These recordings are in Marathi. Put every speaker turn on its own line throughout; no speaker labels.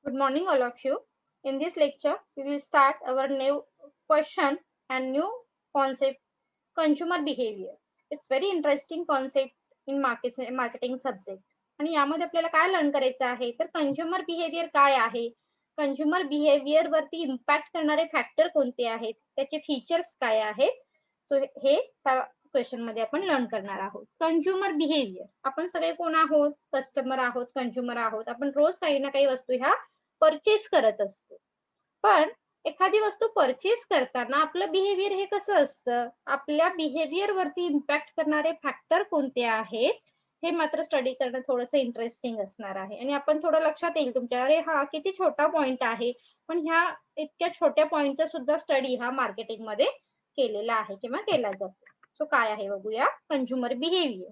Good morning, all of you. In this lecture, we will start our new question and new concept, consumer behavior. It's very interesting concept in marketing subject. आणि यामध्ये आपल्याला काय लर्न करायचं आहे तर कंझ्युमर बिहेवियर काय आहे, कंझ्युमर बिहेवियर वरती इम्पॅक्ट करणारे फॅक्टर कोणते आहेत, त्याचे फीचर्स काय आहेत, सो हे क्वेश्चन मध्ये आपण लर्न करणार आहोत. कंझ्युमर बिहेवियर, आपण सगळे कोण आहोत, कस्टमर आहोत, कंझ्युमर आहोत. आपण रोज काही ना काही वस्तू ह्या परचेस करत असतो. पण एखादी वस्तू परचेस करताना आपलं बिहेवियर हे कसं असतं, आपल्या बिहेवियर वरती इम्पॅक्ट करणारे फॅक्टर कोणते आहेत हे मात्र स्टडी करणं थोडंसं इंटरेस्टिंग असणार आहे. आणि आपण थोडं लक्षात येईल तुमच्या, अरे हा किती छोटा पॉइंट आहे, पण ह्या इतक्या छोट्या पॉइंटचा सुद्धा स्टडी हा मार्केटिंग मध्ये केलेला आहे किंवा केला जातो. सो काय आहे बघूया. Consumer behaviour.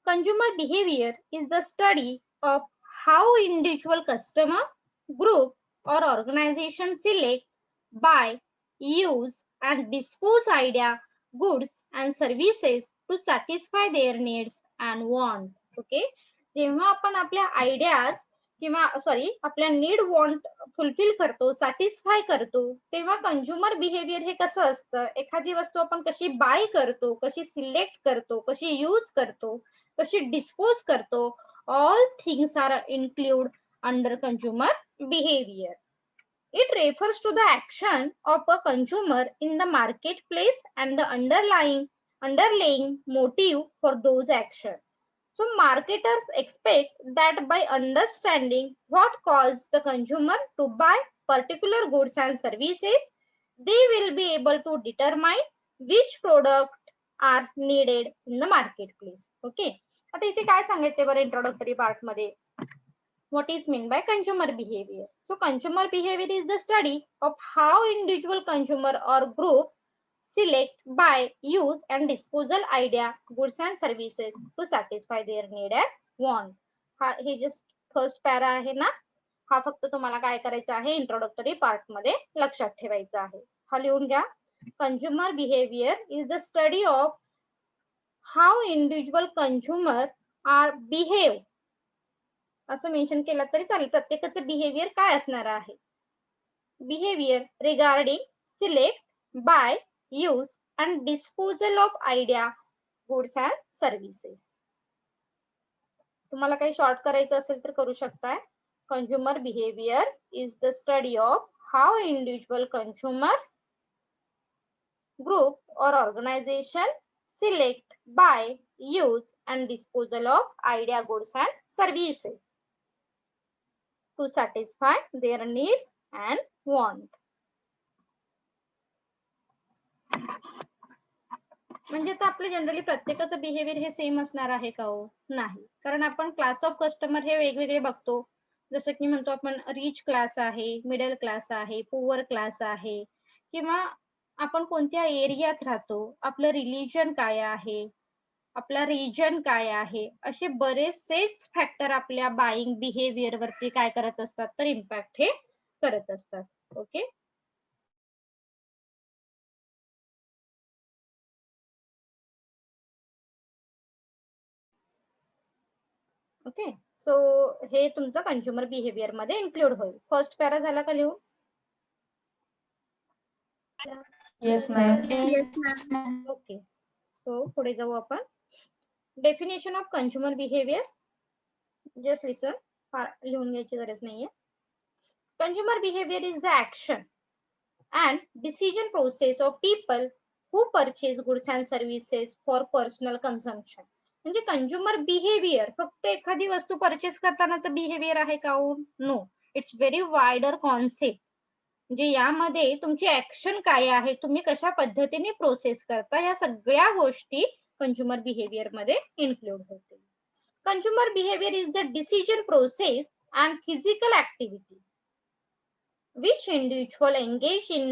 Consumer behavior is the study of how individual customer, group, or organization select, buy, use, and dispose idea, goods, and services to satisfy their needs and want. Okay. जेव्हा आपण आपल्या आयडियाज किंवा आपल्या नीड वॉन्ट फुलफिल करतो, सॅटिस्फाय करतो, तेव्हा कंझ्युमर बिहेवियर हे कसं असतं, एखादी वस्तू आपण कशी बाय करतो, कशी सिलेक्ट करतो, कशी यूज करतो, कशी डिस्पोज करतो, all things are include under consumer behaviour. It refers to the action of a consumer in the marketplace and the underlying motive for those actions. So marketers expect that by understanding what caused the consumer to buy particular goods and services, they will be able to determine which product are needed in the marketplace. Okay. आता इथे काय सांगायचंय बरं इंट्रोडक्टरी पार्ट मध्ये, what is meant by consumer behavior. So consumer behavior is the study of how individual consumer or group select, buy, use and disposal idea, goods and services to satisfy their need and want. हा हे जस्ट फर्स्ट पॅरा आहे ना, हा फक्त तुम्हाला काय करायचा आहे इंट्रोडक्टरी पार्ट मध्ये लक्षात ठेवायचा आहे. हा लिहून घ्या. Consumer behaviour is the study of how individual consumer are behave, असं मेन्शन केलं तरी चालेल. प्रत्येकाचं बिहेवियर काय असणार आहे, behaviour regarding select, buy, use and disposal of idea, goods and services. तुम्हाला काही शॉर्ट करायचं असेल तर करू शकताय. Consumer behaviour is the study of how individual consumer, group और organisation select, buy, use and disposal of idea, goods and services to satisfy their need and want. म्हणजे आता आपलं जनरली प्रत्येकाचं बिहेवियर हे सेम असणार आहे का हो, नाही. कारण आपण क्लास ऑफ कस्टमर हे वेगवेगळे बघतो. जसं की म्हणतो आपण रिच क्लास आहे, मिडल क्लास आहे, पुअर क्लास आहे, किंवा आपण कोणत्या एरियात राहतो, आपलं रिलीजन काय आहे, आपला रिजन काय आहे, असे बरेचसेच फॅक्टर आपल्या बाईंग बिहेवियर वरती काय करत असतात तर इम्पॅक्ट हे करत असतात. ओके. ओके. सो हे तुमचं कंझ्युमर बिहेवियर मध्ये इन्क्लूड होईल. फर्स्ट पॅरा झाला का लिहून?
Yes ma'am.
ओके. सो पुढे जाऊ आपण. Definition of consumer behaviour, just listen, लिहून घ्यायची गरज नाहीये. Consumer behaviour is the action and decision process of people who purchase goods and services for personal consumption. म्हणजे कंझ्युमर बिहेवियर फक्त एखादी वस्तू परचेस करतानाचं बिहेवियर आहे का? No, it's very wider concept. म्हणजे यामध्ये तुमची ऍक्शन काय आहे, तुम्ही कशा पद्धतीने प्रोसेस करता, या सगळ्या गोष्टी कंझ्युमर बिहेवियर मध्ये इन्क्लूड होतील. Consumer behaviour is the decision process and physical activity which individual engage in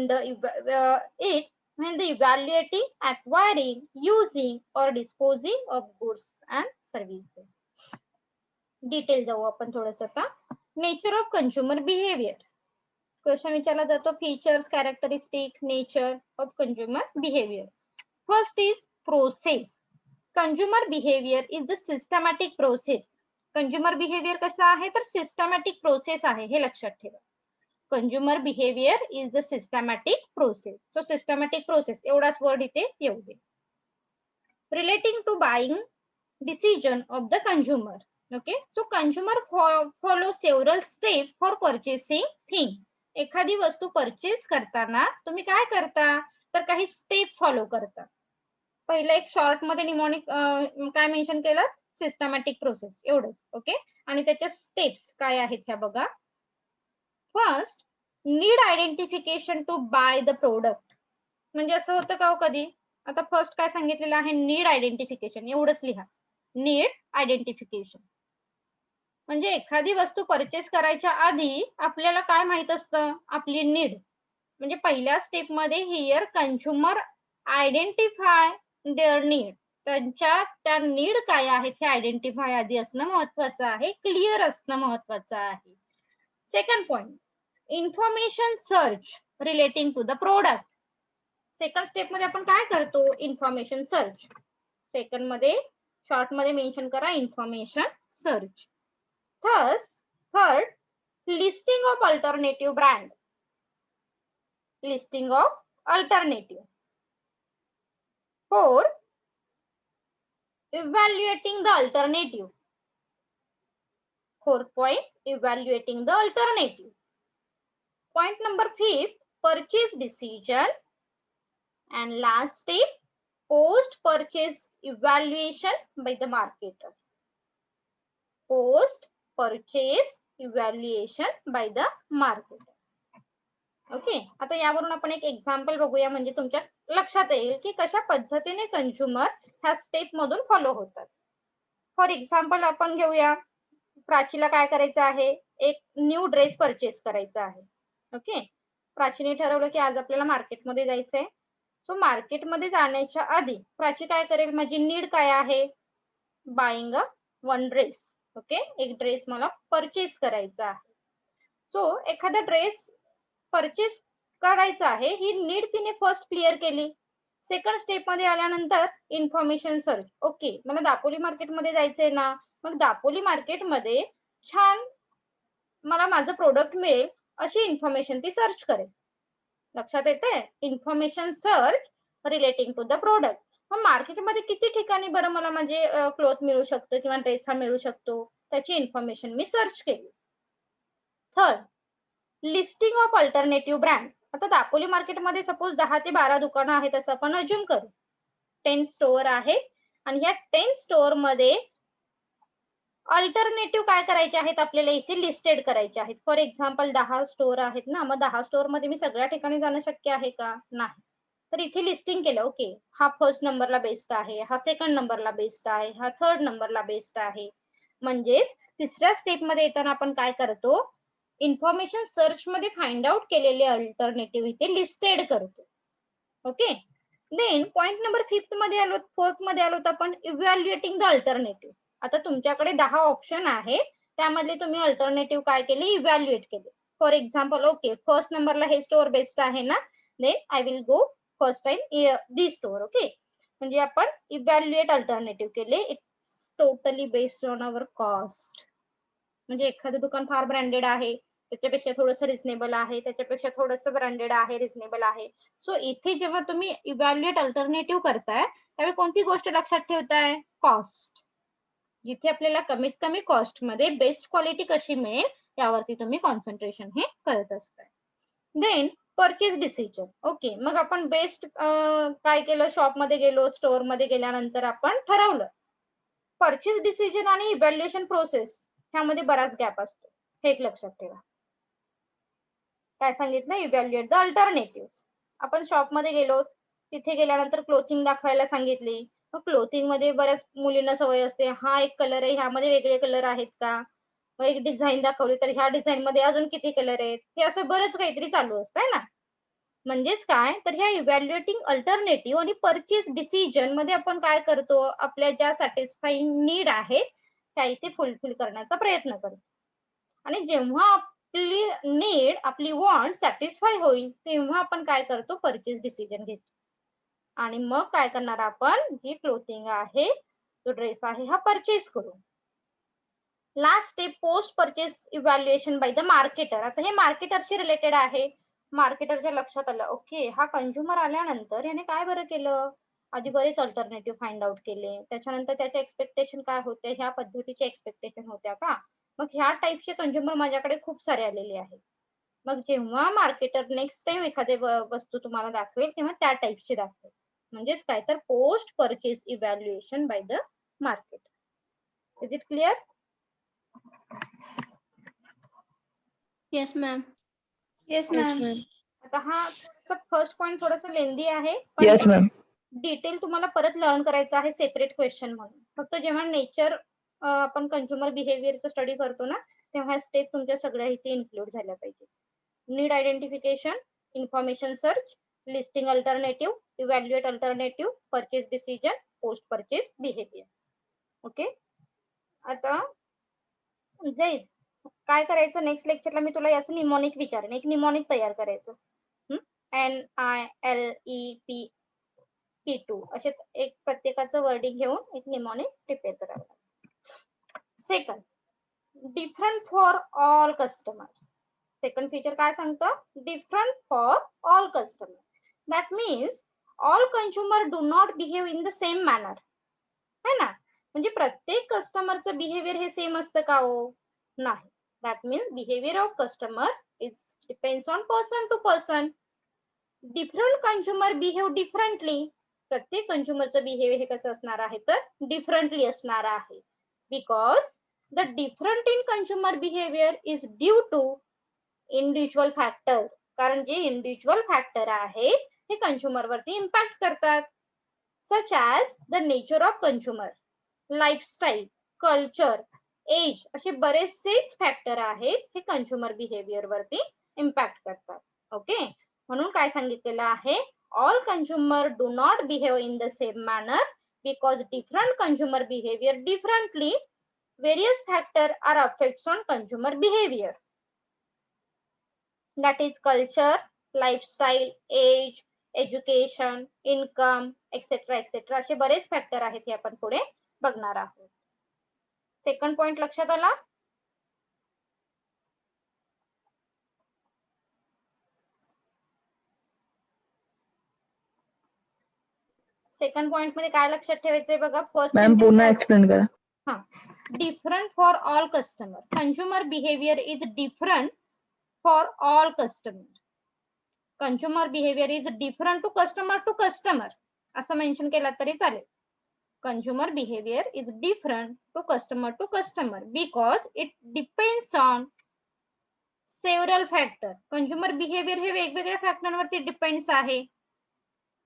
it when the evaluating, acquiring, using or disposing of goods and services. Detail जाऊ आपण थोडंसं आता. Nature of consumer behaviour question विचारला जातो. Features, characteristic, nature of consumer behaviour. First is process. Consumer behavior is the systematic process consumer behaviour कसं आहे तर सिस्टमॅटिक प्रोसेस आहे, हे लक्षात ठेवा. Consumer behaviour is the systematic process. So systematic process एवढाच वर्ड इथे येऊ दे. Relating to buying decision of the consumer. Okay, so consumer follow several steps for purchasing thing. एखादी वस्तू परचेस करताना तुम्ही काय करता तर काही स्टेप फॉलो करता. पहिलं एक शॉर्ट मध्ये निमोनिक काय मेन्शन केलं, सिस्टमॅटिक प्रोसेस एवढंच. ओके, आणि त्याच्या स्टेप्स काय आहेत ह्या बघा. First, need identification to buy the product. म्हणजे असं होतं का हो कधी, आता फर्स्ट काय सांगितलेलं आहे, नीड आयडेंटिफिकेशन, एवढंच लिहा. नीड आयडेंटिफिकेशन म्हणजे एखादी वस्तू परचेस करायच्या आधी आपल्याला काय माहित असतं, आपली नीड. म्हणजे पहिल्या स्टेप मध्ये here consumer identify their need. त्यांच्या त्या नीड काय आहेत हे आयडेंटिफाय आधी असणं महत्वाचं आहे, क्लिअर असणं महत्वाचं आहे. Second point, information search relating to the product. Second step मध्ये आपण काय करतो, इन्फॉर्मेशन सर्च. सेकंड मध्ये शॉर्ट मध्ये मेन्शन करा information search. Third, listing of alternative brand. Listing of alternative. Fourth, evaluating the alternative. Fourth point, evaluating the alternative. Point number fifth, purchase decision. And last step, post purchase evaluation by the marketer. Post purchase evaluation by the marketer. Okay, आता यावरून आपण एक एक्झाम्पल बघूया, म्हणजे तुमच्या लक्षात येईल की कशा पद्धतीने कंझ्युमर ह्या स्टेप मधून फॉलो होतात. फॉर एक्झाम्पल आपण घेऊया, प्राचीला काय करायचं आहे, एक न्यू ड्रेस परचेस करायचा आहे. ओके, प्राचीने ठरवलं की आज आपल्याला मार्केटमध्ये जायचंय. सो मार्केटमध्ये जाण्याच्या आधी प्राची काय करेल, माझी नीड काय आहे, buying a one dress. Okay, एक ड्रेस मला परचेस करायचा आहे. सो एखादा ड्रेस परचेस करायचा आहे, ही नीड तिने फर्स्ट क्लिअर केली. सेकंड स्टेप मध्ये आल्यानंतर इन्फॉर्मेशन सर्च. ओके, मला दापोली मार्केटमध्ये जायचंय ना, मग दापोली मार्केटमध्ये छान मला माझं प्रोडक्ट मिळेल अशी इन्फॉर्मेशन ती सर्च करेल. लक्षात येते, information search relating to the product. मग मार्केटमध्ये किती ठिकाणी बरं मला म्हणजे क्लोथ मिळू शकतो किंवा ड्रेस हा मिळू शकतो, त्याची इन्फॉर्मेशन मी सर्च केली. Third, listing of alternative brand. आता दापोली मार्केटमध्ये सपोज 10 ते 12 दुकानं आहेत असं आपण अज्युम करू. 10 स्टोअर आहे आणि ह्या 10 स्टोअर मध्ये अल्टरनेटिव्ह काय करायचे आहेत, आपल्याला इथे लिस्टेड करायचे आहेत. फॉर एक्झाम्पल 10 स्टोअर आहेत ना, मग 10 स्टोअर मध्ये मी सगळ्या ठिकाणी जाणं शक्य आहे का, नाही. तर इथे लिस्टिंग केलं. ओके, हा फर्स्ट नंबरला बेस्ट आहे, हा सेकंड नंबरला बेस्ट आहे, हा थर्ड नंबरला बेस्ट आहे. म्हणजेच तिसऱ्या स्टेप मध्ये येताना आपण काय करतो, इन्फॉर्मेशन सर्च मध्ये फाइंड आउट केलेले अल्टरनेटिव्ह इथे लिस्टेड करतो. Okay, then point number fifth मध्ये आलो, फोर्थ मध्ये आलो तर आपण इव्हॅल्युएटिंग द अल्टरनेटिव्ह. आता तुमच्याकडे 10 ऑप्शन आहे, त्यामधले तुम्ही अल्टरनेटिव्ह काय केले, इव्हॅल्युएट केले. फॉर एक्झाम्पल, ओके, फर्स्ट नंबरला हे स्टोअर बेस्ट आहे ना, then I will go first time this store. Okay, म्हणजे आपण इव्हॅल्युएट अल्टरनेटिव्ह केले. It's totally based on our cost. म्हणजे एखादं दुकान फार ब्रँडेड आहे, त्याच्यापेक्षा थोडंसं रिझनेबल आहे, त्याच्यापेक्षा थोडंसं ब्रँडेड आहे, रिझनेबल आहे. सो इथे जेव्हा तुम्ही इव्हॅल्युएट अल्टरनेटिव्ह करताय त्यावेळी कोणती गोष्ट लक्षात ठेवताय, कॉस्ट. जिथे आपल्याला कमीत कमी कॉस्ट मध्ये बेस्ट क्वालिटी कशी मिळेल यावरती तुम्ही कॉन्सन्ट्रेशन हे करत असताय. Then purchase decision. ओके, मग आपण बेस्ट काय केलं, शॉप मध्ये गेलो, स्टोअर मध्ये गेल्यानंतर आपण ठरवलं. परचेस डिसिजन आणि इव्हॅल्युएशन प्रोसेस ह्यामध्ये बराच गॅप असतो, हे एक लक्षात ठेवा. काय सांगितलं, इव्हॅल्युएट द अल्टरनेटिव्ह. आपण शॉप मध्ये गेलो, तिथे गेल्यानंतर क्लोथिंग दाखवायला सांगितली. मग क्लोथिंग मध्ये बऱ्याच मुलींना सवय असते, हा एक कलर आहे, ह्यामध्ये वेगळे कलर आहेत का, मग एक डिझाईन दाखवली तर ह्या डिझाईन मध्ये अजून किती कलर आहेत, हे असं बरंच काहीतरी चालू असतं ना. म्हणजेच काय तर ह्या इव्हॅल्युएटिंग अल्टरनेटिव्ह आणि परचेस डिसिजन मध्ये आपण काय करतो, आपल्या ज्या सॅटिस्फाईंग नीड आहे त्या इथे फुलफिल करण्याचा प्रयत्न करतो. आणि जेव्हा आपली नीड, आपली वॉन्ट सॅटिस्फाय होईल तेव्हा आपण काय करतो, परचेस डिसिजन घेतो. आणि मग काय करणार आपण, जी क्लोथिंग आहे, जो ड्रेस आहे हा परचेस करू. Last step post purchase evaluation by the marketer. आता हे मार्केटरशी रिलेटेड आहे. मार्केटरच्या लक्षात आलं ओके हा कंझ्युमर आल्यानंतर याने काय बरं केलं, आधी बरेच अल्टरनेटिव्ह फाइंड आउट केले, त्याच्यानंतर त्याच्या एक्सपेक्टेशन काय होते, ह्या पद्धतीचे एक्सपेक्टेशन होत्या का, मग ह्या टाईपचे कंझ्युमर माझ्याकडे खूप सारे आलेले आहेत. मग जेव्हा मार्केटर नेक्स्ट टाइम एखादे वस्तू तुम्हाला दाखवेल तेव्हा त्या टाईपचे दाखवेल. म्हणजेच काय तर post purchase evaluation by the market. Is it clear?
Yes, ma'am.
Yes,
Yes,
ma'am.
ma'am.
आता हा फर्स्ट पॉइंट थोडासा लेंदी आहे, पण
Yes, ma'am.
डिटेल तुम्हाला परत लर्न करायचं आहे सेपरेट क्वेश्चन म्हणून. फक्त जेव्हा नेचर आपण कंझ्युमर बिहेवियरचा स्टडी करतो ना तेव्हा स्टेप तुमच्या सगळ्या इथे इन्क्लूड झाल्या पाहिजे. Need identification, information search, listing alternative, evaluate alternative, purchase decision, post purchase behaviour. Okay. आता जय काय करायचं नेक्स्ट लेक्चरला मी तुला याचं निमोनिक विचारेन, एक निमोनिक तयार करायचं. NILEP असे एक प्रत्येकाचं वर्डिंग घेऊन एक निमोनिक प्रिपेअर करावं. Second, different for all customer. Second feature काय सांगतं, different for all customer. That means all consumer do not behave in the same manner. है ना, म्हणजे प्रत्येक कस्टमरचं बिहेवियर हे सेम असतं का हो, नाही. That means behaviour of customer is depends on person to person. Different consumer behave differently. प्रत्येक कंझ्युमरचं बिहेवियर हे कसं असणार आहे तर डिफरंटली असणार आहे. Because the different in consumer behaviour is due to individual factor. कारण जे इंडिव्हिज्युअल फॅक्टर आहेत हे कंझ्युमर वरती इम्पॅक्ट करतात. Such as the nature of consumer, lifestyle, culture, age असे बरेचसेच फॅक्टर आहेत हे कंझ्युमर बिहेवियर वरती इम्पॅक्ट करतात. ओके. म्हणून काय सांगितलेलं आहे, all consumer do not behave in the same manner because different consumer behaviour differently. Various factors are affects on consumer behavior. That is culture, lifestyle, age, education, income, etc. etc. असे बरेच फॅक्टर आहेत हे आपण पुढे बघणार आहोत. सेकंड पॉइंट लक्षात आला. सेकंड पॉइंट मध्ये काय लक्षात ठेवायचंय बघा. फर्स्ट
मॅम पुन्हा एक्सप्लेन करा.
हा, different for all customer. Consumer behaviour is different for all customer. Consumer behaviour is different to customer असं मेन्शन केलं तरी चालेल. Consumer behaviour is different to customer because it depends on several factor. Consumer behaviour हे वेगवेगळ्या फॅक्टरवरती डिपेंड्स आहे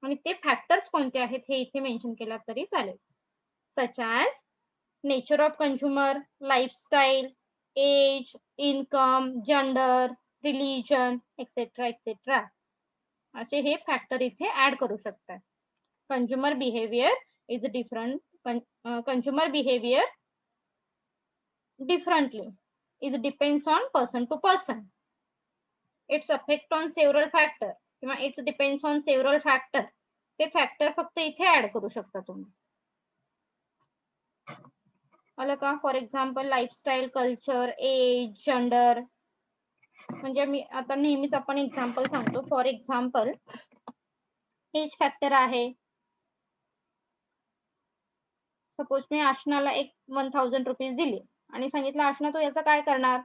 आणि ते फॅक्टर्स कोणते आहेत हे इथे मेन्शन केलं तरी चालेल. Such as nature of consumer, lifestyle, age, income, gender, religion etcetera etcetera असे हे फॅक्टर इथे ऍड करू शकतात. Consumer behaviour is different. Consumer behaviour differently is depends on person to person. It's affect on several factor किंवा it's depends on several factor. ते फॅक्टर फक्त इथे ऍड करू शकता तुम्ही. आलं का. For example lifestyle, culture, age, gender. म्हणजे मी आता नेहमीच आपण एक्झाम्पल सांगतो. फॉर एक्झाम्पल एज फॅक्टर आहे. सपोज मी आशनाला एक 1000 रुपीज दिली आणि सांगितलं आशना तू याचं काय करणार,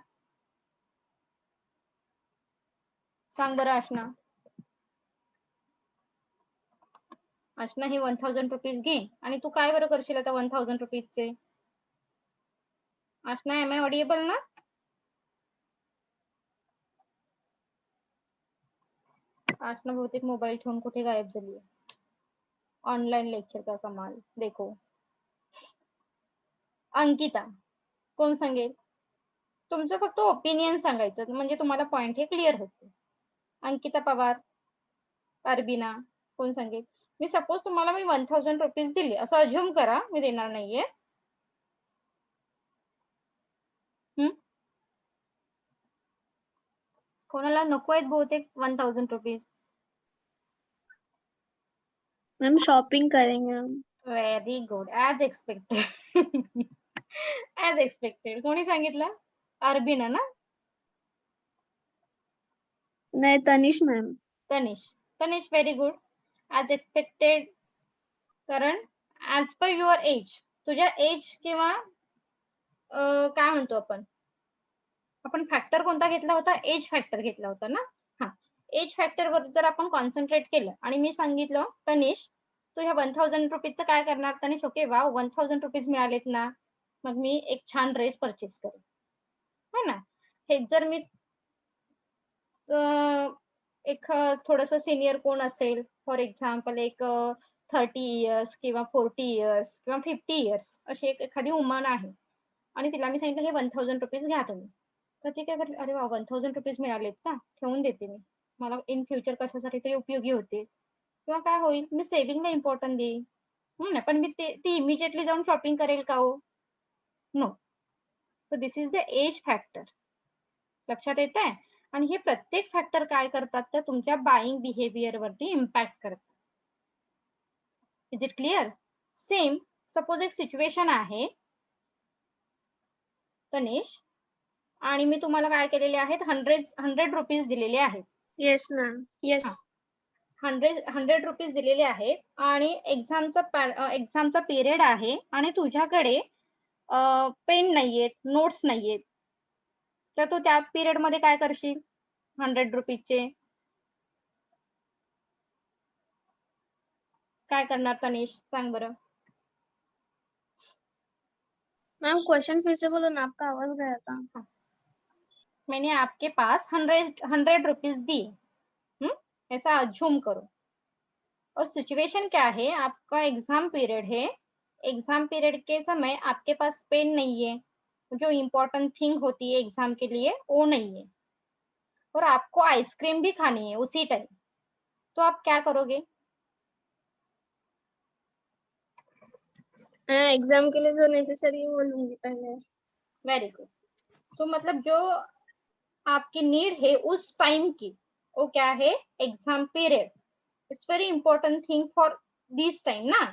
सांग बरं आशना. आशना ही 1000 रुपीज घे आणि तू काय बरं करशील आता 1000 रुपीजचे. आशना एम आय ऑडिएबल ना. आशना बहुतेक मोबाईल ठेवून कुठे गायब झाली. ऑनलाइन लेक्चर का कमाल. देखो अंकिता, कोण सांगेल. तुमचं फक्त ओपिनियन सांगायचं म्हणजे तुम्हाला पॉइंट हे क्लिअर होते. अंकिता पवार, अरबिना, कोण सांगेल. मी सपोज तुम्हाला मी 1000 रुपीज दिली असं अज्युम करा, मी देणार नाहीये. कोणाला नको आहेत बहुतेक 1000 रुपीज.
मैम शॉपिंग करेंगे हम.
Very good, as expected. As expected. कोणी सांगितलं? अरबिना ना?
नहीं, Tanish ma'am.
Tanish. Tanish very good. As expected. कारण ऍज पर युअर एज, तुझ्या एज किंवा काय म्हणतो आपण फॅक्टर कोणता घेतला होता? एज फॅक्टर घेतला होता ना. हा, एज फॅक्टर वर जर आपण कॉन्सन्ट्रेट केलं आणि मी सांगितलं तनिष तुझ्या 1000 रुपीजचं काय करणार? तनिष ओके वाव 1000 रुपीज मिळालेत ना, मग मी एक छान ड्रेस परचेस करेन, है ना. हे जर मी एक थोडस सिनियर कोण असेल, फॉर एक्झाम्पल एक 30 इयर्स किंवा 40 इयर्स किंवा 50 इयर्स अशी एखादी वुमन आहे आणि तिला मी सांगितलं हे 1000 रुपीज घ्या तुम्ही, तर ती काय करेल? अरे वा 1000 रुपीज मिळालेत का, ठेवून देते मी, मला इन फ्युचर कशासाठी तरी उपयोगी होते. किंवा काय होईल, मी सेव्हिंगला इम्पॉर्टन्ट देईन. ना, पण मी ती इमिजिएटली जाऊन शॉपिंग करेल का हो? No. So this is the age factor. लक्षात येत आहे? आणि हे प्रत्येक फॅक्टर काय करतात तर तुमच्या बाईंग बिहेवियर वरती इम्पॅक्ट करतात. Is it clear? Same suppose एक सिच्युएशन आहे तनिष, आणि मी तुम्हाला काय केलेले आहेत 100 रुपीज दिलेले आहेत.
Yes ma'am. Yes.
100 रुपीज दिलेले आहेत आणि एक्झामचा पिरियड आहे आणि तुझ्याकडे पेन नाहीयेत, नोट्स नाहीयेत, तर तू त्या पिरियड मध्ये काय करशील? 100 रुपीजचे काय करणार तनिष? सांग बरं.
मैम क्वेश्चन फिर से बोलो ना, आपका आवाज गया था.
मैंने आपके पास 100 रुपीज दिए, ऐसा अज्यूम करो, और सिचुएशन क्या है? आपका एग्जाम पीरियड है, एग्जाम पीरियड के समय आपके पास पेन नहीं है, जो इम्पोर्टेंट थिंग होती है एग्जाम के लिए वो नहीं है, और आपको आइसक्रीम भी खानी है उसी टाइम, तो आप क्या करोगे?
मैं एग्जाम के लिए जो नेसेसरी है वो लूंगी पहले.
Very good. तो मतलब जो आपकी नीड है उस टाइम की, वो क्या है? Exam period. It's very important thing for this time ना.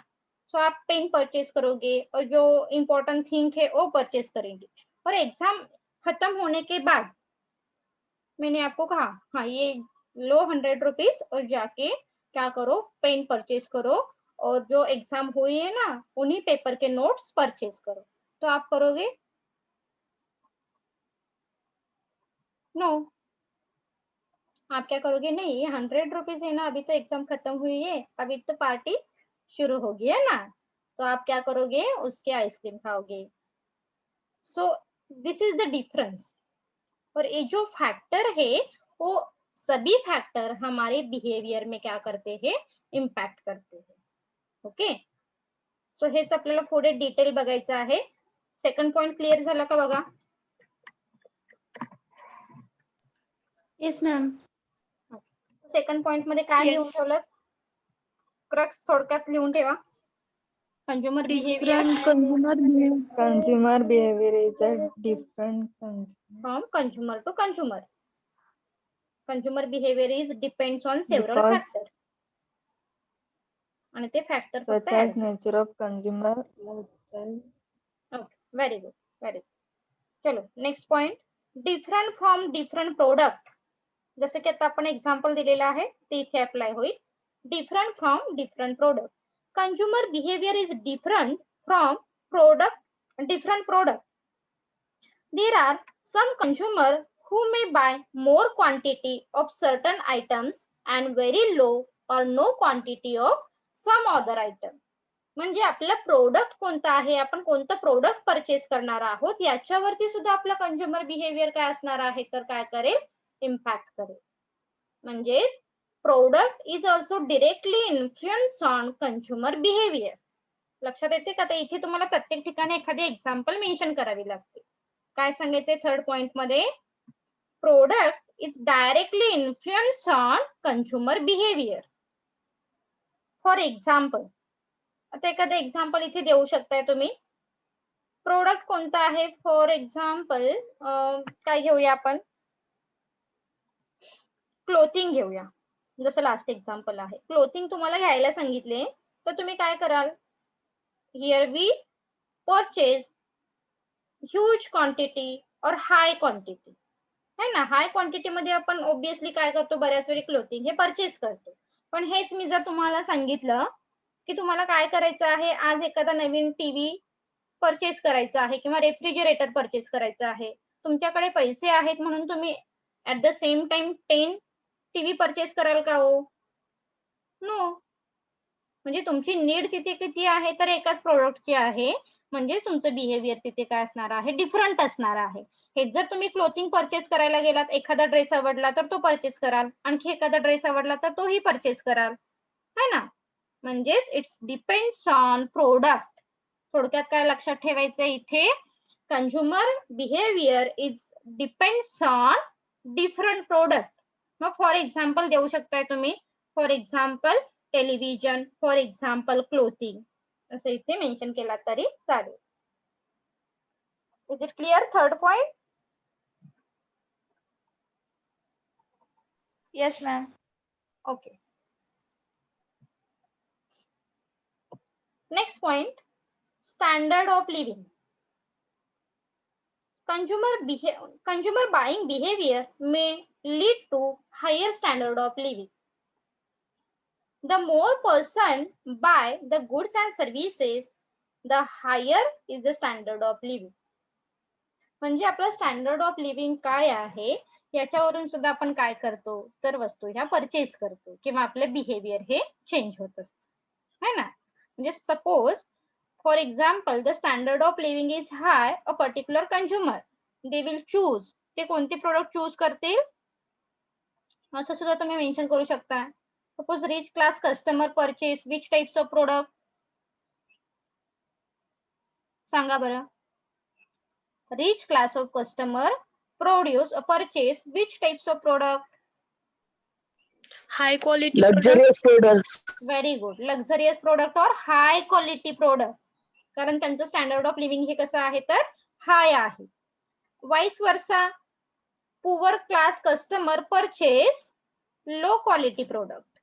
सो आप पेन परचेज करोगे और जो इम्पोर्टेंट थिंग है वो परचेज करेंगे, और एग्जाम खत्म होने के बाद मैंने आपको कहा हाँ ये लो 100 रुपीज और जाके क्या करो? पेन परचेज करो और जो एग्जाम हुई है ना उन्हीं पेपर के नोट्स परचेज करो. तो आप करोगे? नो. आप क्या करोगे? नहीं, ये 100 रुपीज है ना, अभी तो एग्जाम खत्म हुई है, अभी तो पार्टी शुरू होगी है ना, तो आप क्या करोगे? उसके आइसक्रीम खाओगे. So this is the difference. और ये जो फैक्टर है वो सभी फैक्टर हमारे बिहेवियर में क्या करते हैं? इम्पॅक्ट करते हैं. ओके. सो हेच आपल्याला पुढे डिटेल बघायचं आहे. सेकंड पॉइंट क्लिअर झाला का बघा?
Yes ma'am.
सेकंड पॉइंट मध्ये काय लिहून
Yes.
ठेवलं? क्रक्स थोडक्यात लिहून ठेवा. Consumer behaviour
Different consumer behavior.
Consumer behavior is a different consumer.
From consumer to consumer. Consumer behaviour is depends on several
Because
factor. आणि ते फॅक्टर
such
फक्त
as nature of consumer lifestyle.
Okay. Very good. Very good. चलो next point. Different from different product. जसं की आता आपण एक्झाम्पल दिलेलं आहे ते इथे अप्लाय होईल. Different from different product. Consumer behaviour is different from different product. There are some consumer who may buy more quantity of certain items and very low or no quantity of some other item. म्हणजे आपलं प्रोडक्ट कोणतं आहे, आपण कोणतं प्रोडक्ट परचेस करणार आहोत याच्यावरती सुद्धा आपलं कंझ्युमर बिहेवियर काय असणार आहे, तर काय करेल? इम्पॅक्ट करेल. म्हणजेच product is also directly influence on consumer behaviour. लक्षात येते का? तर इथे तुम्हाला प्रत्येक ठिकाणी एखादी एक्झाम्पल मेन्शन करावी लागते. काय सांगायचंय थर्ड पॉइंट मध्ये? Product is directly influence on consumer behaviour. For example, आता एखादं एक्झाम्पल इथे देऊ शकताय तुम्ही. प्रोडक्ट कोणता आहे? फॉर एक्झाम्पल काय घेऊया आपण? क्लोथिंग घेऊया. जसं लास्ट एक्झाम्पल आहे, क्लोथिंग तुम्हाला घ्यायला सांगितले, तर तुम्ही काय कराल? Here we purchase huge quantity और हाय क्वांटिटी है ना. हाय क्वांटिटी मध्ये आपण ऑब्विसली काय करतो, बऱ्याच वेळी क्लोथिंग हे परचेस करतो. पण हेच मी जर तुम्हाला सांगितलं की तुम्हाला काय करायचं आहे, आज एखादा नवीन टीव्ही परचेस करायचा आहे किंवा रेफ्रिजरेटर परचेस करायचं आहे, तुमच्याकडे पैसे आहेत म्हणून तुम्ही at the same time 10 TV purchase कराल का हो? नो. म्हणजे तुमची नीड तिथे किती आहे, तर एकाच प्रोडक्टची आहे. म्हणजे तुमचं बिहेवियर तिथे काय असणार आहे, डिफरंट असणार आहे. हे जर तुम्ही क्लोथिंग परचेस करायला गेलात, एखादा ड्रेस आवडला तर तो परचेस कराल, आणखी एखादा ड्रेस आवडला तर तोही परचेस कराल, है ना. म्हणजेच इट्स डिपेंड्स ऑन प्रोडक्ट. थोडक्यात काय लक्षात ठेवायचं इथे, consumer behaviour is depends on different product. मग फॉर एक्झाम्पल देऊ शकताय तुम्ही, for example television, for example clothing, असं इथे मेन्शन केला तरी चालेल. Is it clear third point?
Yes, ma'am.
Okay. Next point, standard of living. Consumer buying behavior may lead to higher standard of living. The more person buy the goods and services, the higher is the standard of living. म्हणजे आपलं स्टँडर्ड ऑफ लिव्हिंग काय आहे याच्यावरून सुद्धा आपण काय करतो, तर वस्तू ह्या परचेस करतो किंवा आपलं बिहेवियर हे चेंज होत असतं, है ना. म्हणजे suppose for example the standard of living is hi, a particular consumer they will choose, ते कोणते प्रोडक्ट चूज करतील असं सुद्धा तुम्ही मेन्शन करू शकता. Suppose rich class customer purchase which types of product, सांगा बरं. Rich class of customer purchase which types of product?
High quality
Luxurious products.
Very good. Luxurious product or high quality product. कारण त्यांचं स्टँडर्ड ऑफ लिव्हिंग हे कसं आहे तर हाय आहे. वाईस वर्सा poor class customer purchase low quality product.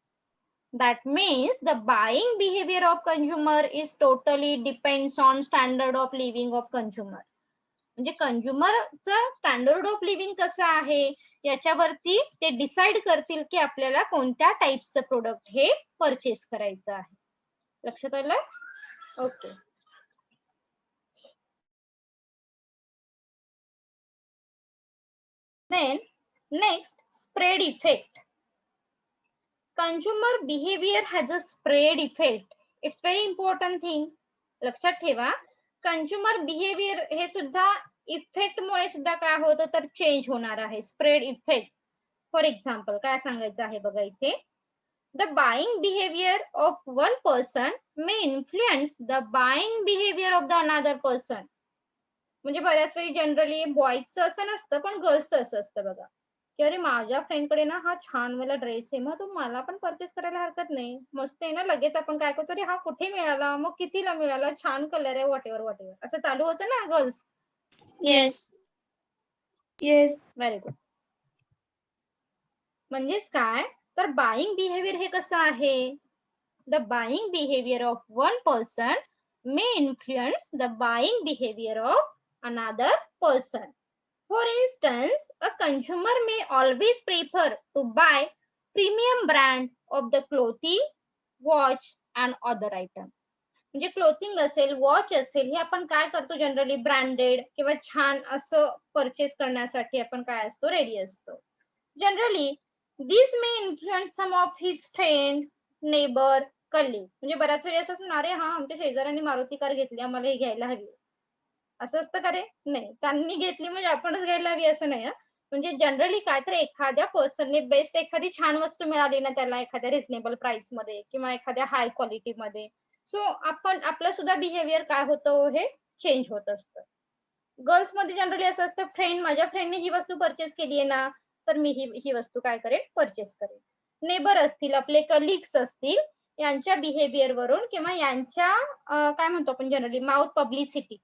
That means the buying behavior of consumer is totally depends on standard of living of consumer. म्हणजे कंझ्युमरचं स्टँडर्ड ऑफ लिव्हिंग कसं आहे याच्यावरती ते डिसाइड करतील की आपल्याला कोणत्या टाइपचं प्रोडक्ट हे परचेस करायचं आहे. लक्षात आलं? Okay. Then next, spread effect. Consumer behaviour has a spread effect. It's very important thing. लक्षात ठेवा, कंझ्युमर बिहेवियर हे सुद्धा इफेक्ट मुळे सुद्धा काय होतं तर चेंज होणार आहे, स्प्रेड इफेक्ट. फॉर एक्झाम्पल काय सांगायचं आहे बघा इथे, the buying behaviour of one person may influence the buying behaviour of the another person. म्हणजे बऱ्याच वेळी जनरली बॉईजचं असं नसतं पण गर्ल्सचं असं असतं बघा, की अरे माझ्या फ्रेंडकडे ना हा छान वाला ड्रेस आहे, मग तो मला पण परचेस करायला हरकत नाही, मस्त आहे ना. लगेच आपण काय करतो, अरे हा कुठे मिळाला, मग कितीला मिळाला, छान कलर आहे, व्हॉट एव्हर असं चालू होतं ना girls.
Yes.
Yes.
Very good. म्हणजेच काय तर बाईंग बिहेवियर हे कसं आहे, the buying behaviour of one person may influence the buying behaviour of another person. For instance, a consumer may always prefer to buy premium brand of the clothing, watch and other item. म्हणजे क्लोथिंग असेल, वॉच असेल, हे आपण काय करतो जनरली ब्रँडेड किंवा छान असं परचेस करण्यासाठी आपण काय असतो, रेडी असतो. Generally this may influence some of his friend, neighbour, colleague. म्हणजे बऱ्याच वेळी असं असणार, अरे हा आमच्या शेजाऱ्यांनी मारुती कार घेतली, आम्हाला ही घ्यायला हवी, असं असतं का रे? नाही, त्यांनी घेतली म्हणजे आपणच घ्यायला हवी असं नाही. म्हणजे जनरली काय तर एखाद्या पर्सनने बेस्ट एखादी छान वस्तू मिळाली ना त्याला एखाद्या रिझनेबल प्राइस मध्ये किंवा एखाद्या हाय क्वालिटी मध्ये, सो आपण आपलं सुद्धा बिहेवियर काय होतं हे चेंज होत असतं. गर्ल्स मध्ये जनरली असं असतं, फ्रेंड माझ्या फ्रेंडने ही वस्तू परचेस केली आहे ना तर मी ही वस्तू काय करेन, परचेस करेन. नेबर असतील, आपले कलिग्स असतील, यांच्या बिहेवियर वरून किंवा यांच्या काय म्हणतो आपण जनरली माउथ पब्लिसिटी,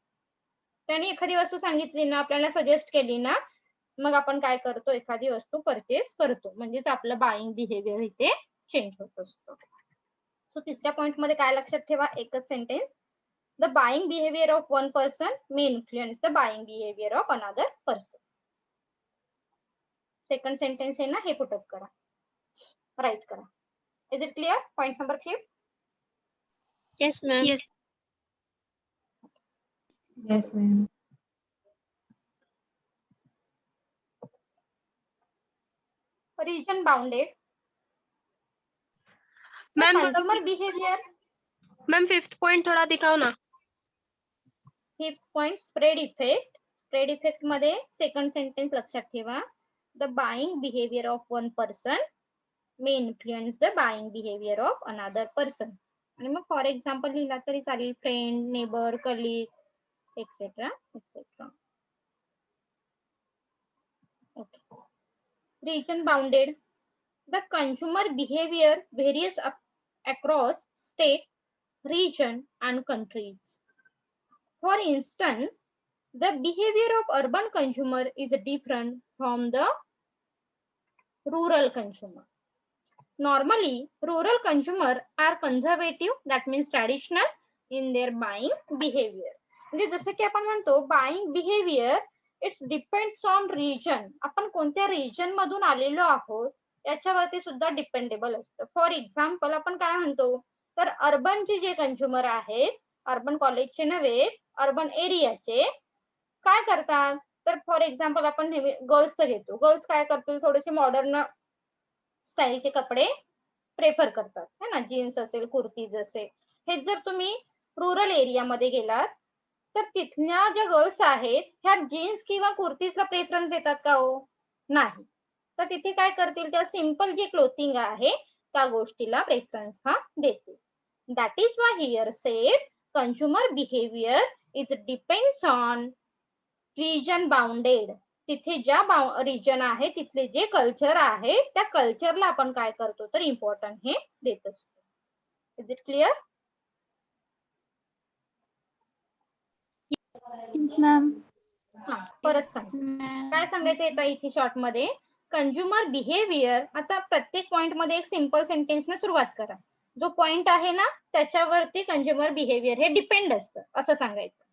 त्यांनी एखादी वस्तू सांगितली ना, आपल्याला सजेस्ट केली ना, मग आपण काय करतो, एखादी वस्तू परचेस करतो. म्हणजेच आपलं बाईंग बिहेवियर इथे चेंज होत असतो. सो तिसऱ्या पॉइंट मध्ये काय लक्षात ठेवा, एकच sentence, The buying behavior of one person may influence the buying behavior of another person. Second sentence आहे ना, हे put up करा, write करा. Is it clear? Point number 5.
Yes, ma'am.
Yes, ma'am.
Region bounded. The
Ma'am,
consumer behavior.
Ma'am 5th point थोड़ा दिखाओ ना.
5th point spread effect. Spread effect मध्ये second sentence लक्षात ठेवा. The buying behavior of one person may influence the buying behavior of another person. आणि मग फॉर एक्झाम्पल लिहिला तरी चालेल, friend, neighbour, colleague etcetera etcetera. Okay. Region bounded. The consumer behavior varies across state, region, and countries. For instance, the behavior of urban consumer is different from the rural consumer. Normally, rural consumer are conservative, that means traditional in their buying behavior. म्हणजे जसं की आपण म्हणतो buying behaviour it's depends on region. आपण कोणत्या रिजन मधून आलेलो आहोत याच्यावरती सुद्धा डिपेंडेबल असतं. फॉर एक्झाम्पल आपण काय म्हणतो, तर अर्बनचे जे कंझ्युमर आहेत, अर्बन कॉलेजचे नव्हे, अर्बन एरियाचे काय करतात, तर फॉर एक्झाम्पल आपण नेहमी गर्ल्सचं घेतो. गर्ल्स काय करतील, थोडेसे मॉडर्न स्टाईलचे कपडे प्रेफर करतात है ना, जीन्स असेल, कुर्तीज असेल. हे जर तुम्ही रुरल एरियामध्ये गेलात तर तिथल्या ज्या गर्ल्स आहेत ह्या जीन्स किंवा कुर्तीजला प्रेफरन्स देतात का हो? नाही. तर तिथे काय करतील, त्या सिंपल जी क्लोथिंग आहे त्या गोष्टीला प्रेफरन्स हा देतील. That is why here said consumer behaviour is depends on region bounded. तिथे ज्या रिजन आहे तिथले जे कल्चर आहे त्या कल्चरला आपण काय करतो तर इम्पॉर्टंट हे देत असतो. Is it clear?
Yes, ma'am.
परत सांग काय सांगायचं येतं इथे शॉर्ट मध्ये. Consumer behaviour. आता प्रत्येक पॉइंट मध्ये एक सिंपल सेंटेन्स ने सुरुवात करा. जो पॉइंट आहे ना त्याच्यावरती कंझ्युमर बिहेवियर हे डिपेंड असतं असं सांगायचं.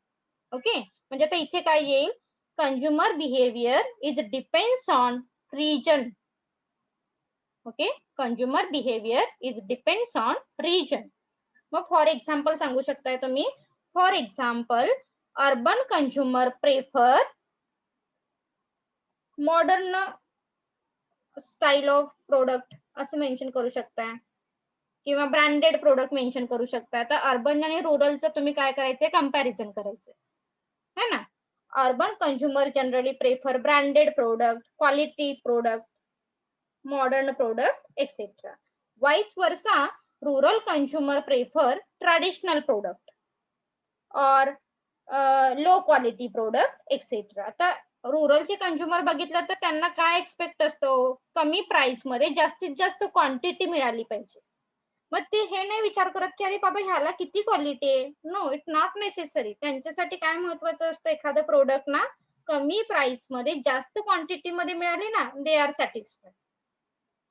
ओके, म्हणजे आता इथे काय येईल, consumer behaviour is depends on region. Okay, consumer behaviour is depends on region. मग फॉर एक्झाम्पल सांगू शकताय तुम्ही. For example urban consumer prefer modern style of product असं मेन्शन करू शकता, किंवा ब्रँडेड प्रोडक्ट मेन्शन करू शकता. आता अर्बन आणि रुरलचं तुम्ही काय करायचंय, कंपॅरिझन करायचंय है ना. Urban consumer generally prefer branded product, quality product, modern product, etc. Vice versa, rural consumer prefer traditional product or low quality product, etc. आता रुरलचे कंझ्युमर बघितलं तर त्यांना काय एक्सपेक्ट असतो, कमी प्राइस मध्ये जास्तीत जास्त क्वांटिटी मिळाली पाहिजे. मग ते हे नाही विचार करत की अरे बाबा ह्याला किती क्वालिटी आहे. No, it not necessary. त्यांच्यासाठी काय महत्वाचं असतं, एखादं प्रोडक्ट ना कमी प्राइस मध्ये जास्त क्वांटिटी मध्ये मिळाली ना, they are satisfied.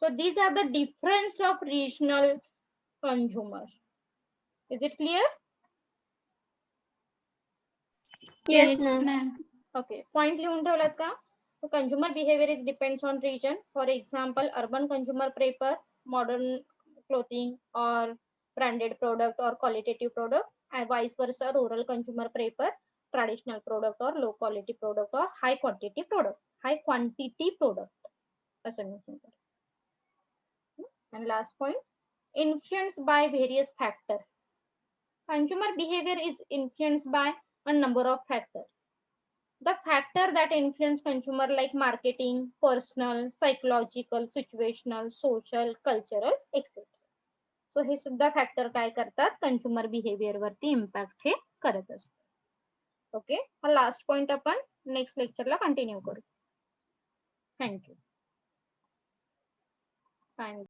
So these are the difference of regional consumer. Is it clear?
Yes, ma'am.
Okay. Point लिहून ठेवलात का? So consumer behavior is depends on region. For example, urban consumer prefer modern clothing or branded product or qualitative product, and vice versa, rural consumer prefer traditional product or low quality product or high quantity product. High quantity product. असं mention करा. And last point, influenced by various factors. Consumer behavior is influenced by a number of factors. The factor that influence consumer like marketing, personal, psychological, situational, social, cultural, etc. So हे सुद्धा फॅक्टर काय करतात, कंझ्युमर बिहेवियर वरती इम्पॅक्ट हे करत असतात. ओके, हा लास्ट पॉइंट आपण नेक्स्ट लेक्चरला कंटिन्यू करू. थँक्यू.